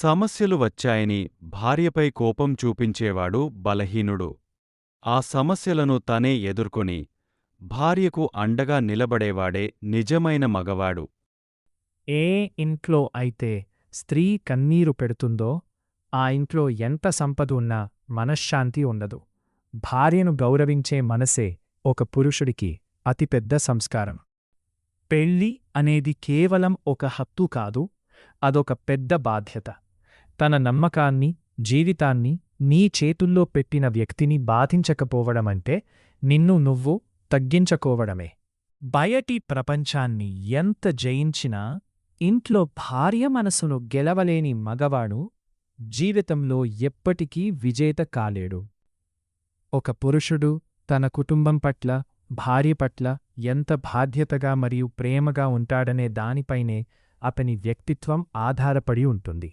సమస్యలు వచ్చాయని భార్యపై కోపం చూపించేవాడు బలహీనుడు. ఆ సమస్యలను తనే ఎదుర్కొని భార్యకు అండగా నిలబడేవాడే నిజమైన మగవాడు. ఏ ఇంట్లో అయితే స్త్రీ కన్నీరు పెడుతుందో ఆ ఇంట్లో ఎంత సంపద ఉన్నా మనశ్శాంతి ఉండదు. భార్యను గౌరవించే మనసే ఒక పురుషుడికి అతిపెద్ద సంస్కారం. పెళ్ళి అనేది కేవలం ఒక హక్కు కాదు, అదొక పెద్ద బాధ్యత. తన నమ్మకాన్ని, జీవితాన్ని నీ చేతుల్లో పెట్టిన వ్యక్తిని బాధించకపోవడమంటే నిన్ను నువ్వు తగ్గించుకోవడమే. బయటి ప్రపంచాన్ని ఎంత జయించినా ఇంట్లో భార్య మనసును గెలవలేని మగవాడు జీవితంలో ఎప్పటికీ విజేత కాలేడు. ఒక పురుషుడు తన కుటుంబం పట్ల, భార్య పట్ల ఎంత బాధ్యతగా మరియు ప్రేమగా ఉంటాడనే దానిపైనే అతని వ్యక్తిత్వం ఆధారపడి ఉంటుంది.